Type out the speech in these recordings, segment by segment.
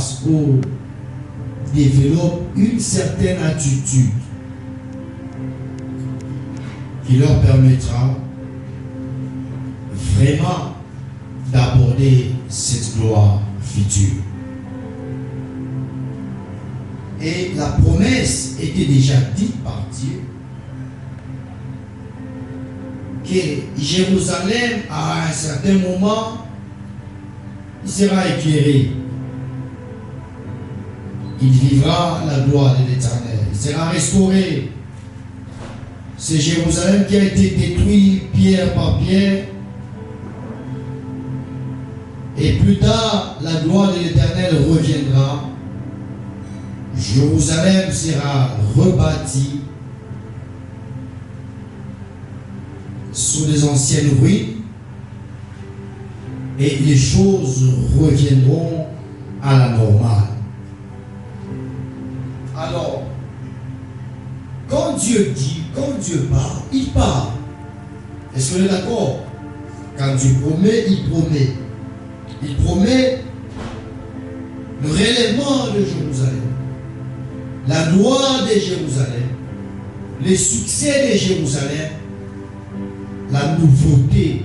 passe ou développe une certaine attitude qui leur permettra vraiment d'aborder cette gloire future. Et la promesse était déjà dite par Dieu que Jérusalem, à un certain moment, sera éclairé. Il vivra la gloire de l'Éternel. Il sera restauré. C'est Jérusalem qui a été détruit pierre par pierre. Et plus tard, la gloire de l'Éternel reviendra. Jérusalem sera rebâtie sur les anciennes ruines. Et les choses reviendront à la normale. Alors, quand Dieu dit, quand Dieu parle, il parle. Est-ce qu'on est d'accord? Quand Dieu promet, il promet. Il promet le relèvement de Jérusalem, la gloire de Jérusalem, le succès de Jérusalem, la nouveauté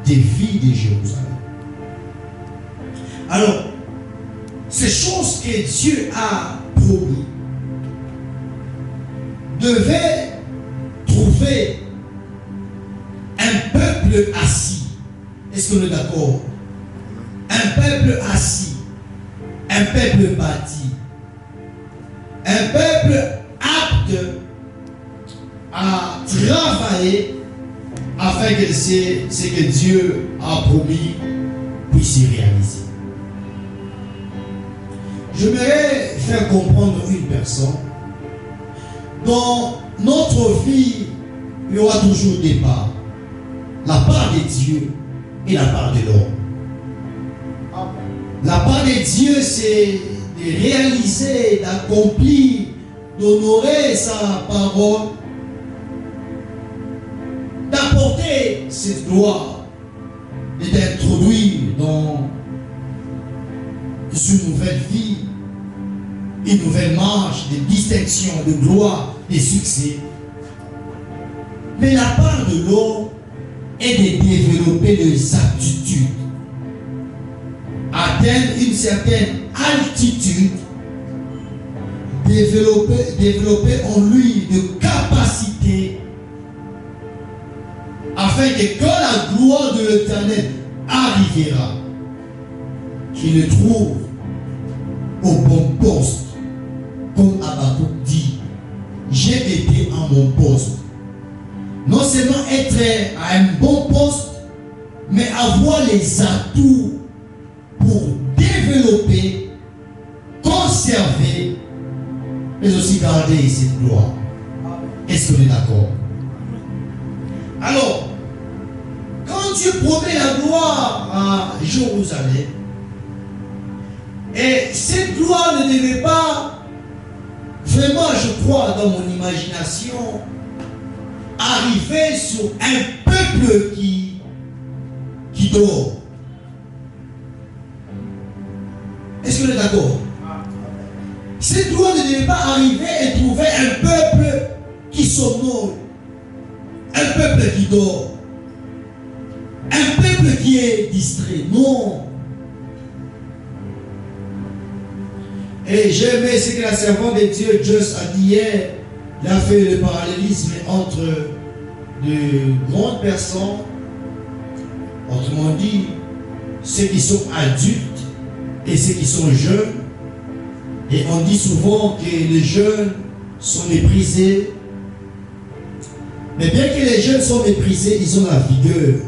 des vies de Jérusalem. Alors, ces choses que Dieu a promis devaient trouver un peuple assis. Est-ce qu'on est d'accord? Un peuple assis, un peuple bâti, un peuple apte à travailler afin que ce que Dieu a promis puisse se réaliser. J'aimerais faire comprendre une personne. Dans notre vie, il y aura toujours des parts. La part de Dieu et la part de l'homme. La part de Dieu, c'est de réaliser, d'accomplir, d'honorer sa parole, d'apporter cette gloire et d'introduire dans une nouvelle vie, une nouvelle marche de distinction, de gloire, de succès. Mais la part de l'homme est de développer les aptitudes, atteindre une certaine altitude, développer en lui de capacités, afin que quand la gloire de l'Éternel arrivera, qu'il le trouve au bon poste. Comme Habakkuk dit, j'ai été à mon poste. Non seulement être à un bon poste, mais avoir les atouts pour développer, conserver, mais aussi garder cette gloire. Est-ce qu'on est d'accord? Alors, quand Dieu promet la gloire à Jérusalem, et cette gloire ne devait pas, vraiment je crois dans mon imagination, arriver sur un peuple qui dort. Est-ce que vous êtes d'accord? Cette gloire ne devait pas arriver et trouver un peuple qui somnole, un peuple qui dort, un peuple qui est distrait. Non. Et j'ai aimé ce que la servante de Dieu, Joss, a dit hier. Il a fait le parallélisme entre de grandes personnes, autrement dit, ceux qui sont adultes et ceux qui sont jeunes. Et on dit souvent que les jeunes sont méprisés. Mais bien que les jeunes sont méprisés, ils ont la vigueur.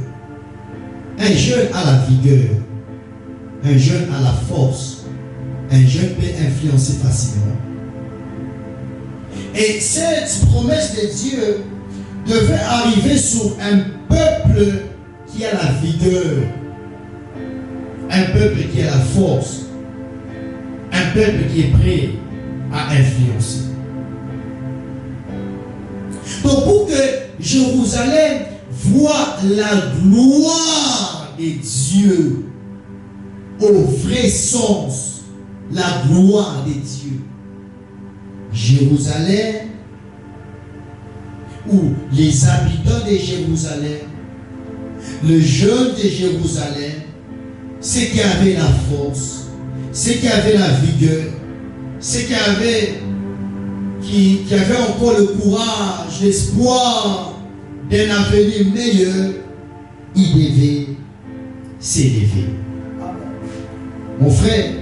Un jeune a la vigueur. Un jeune a la force. Un jeune peut influencer facilement. Et cette promesse de Dieu devait arriver sur un peuple qui a la vigueur. Un peuple qui a la force. Un peuple qui est prêt à influencer. Donc pour que Jérusalem voit la gloire de Dieu au vrai sens la gloire de Dieu. Jérusalem, ou les habitants de Jérusalem, le jeune de Jérusalem, ceux qui avaient la force, ceux qui avaient la vigueur, ceux qui avaient encore le courage, l'espoir d'un avenir meilleur, ils devaient s'élever. Mon frère,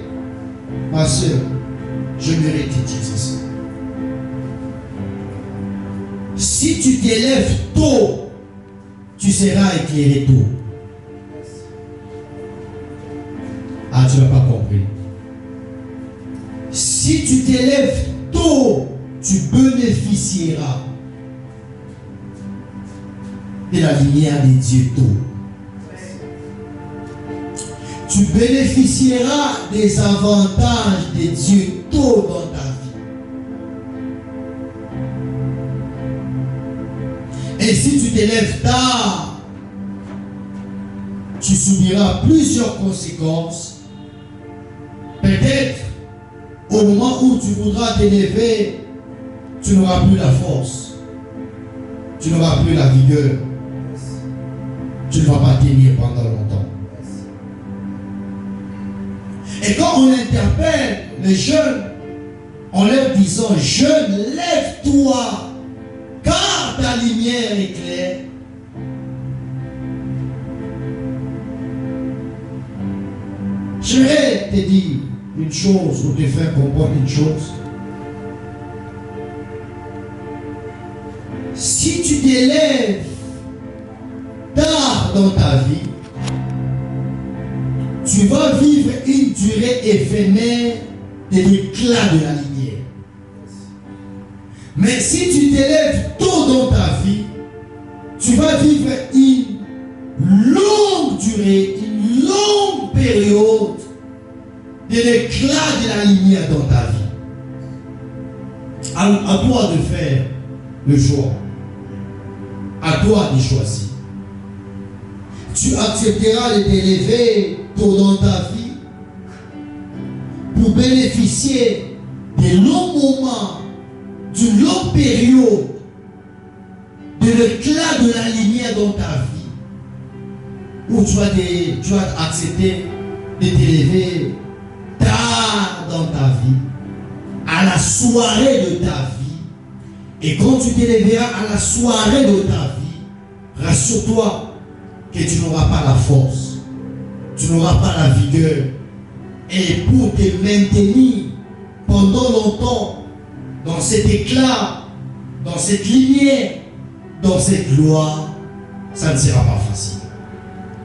ma soeur, j'aimerais te dire ceci. Si tu t'élèves tôt, tu seras éclairé tôt. Ah, tu n'as pas compris. Si tu t'élèves tôt, tu bénéficieras de la lumière de Dieu tôt. Tu bénéficieras des avantages de Dieu tôt dans ta vie. Et si tu t'élèves tard, tu subiras plusieurs conséquences. Peut-être, au moment où tu voudras t'élever, tu n'auras plus la force. Tu n'auras plus la vigueur. Tu ne vas pas tenir pendant longtemps. Et quand on interpelle les jeunes, en leur disant, jeune, lève-toi, car ta lumière est claire. Je vais te dire une chose, ou te faire comprendre une chose. Si tu t'élèves tard dans ta vie, tu vas vivre une durée éphémère de l'éclat de la lumière. Mais si tu t'élèves tôt dans ta vie, tu vas vivre une longue durée, une longue période de l'éclat de la lumière dans ta vie. À toi de faire le choix. À toi de choisir. Tu accepteras de t'élever tôt dans ta vie pour bénéficier des longs moments, d'une longue période de l'éclat de la lumière dans ta vie, où tu vas accepter de t'élever tard dans ta vie, à la soirée de ta vie. Et quand tu t'élèveras à la soirée de ta vie, rassure-toi que tu n'auras pas la force, tu n'auras pas la vigueur. Et pour te maintenir pendant longtemps dans cet éclat, dans cette lumière, dans cette gloire, ça ne sera pas facile.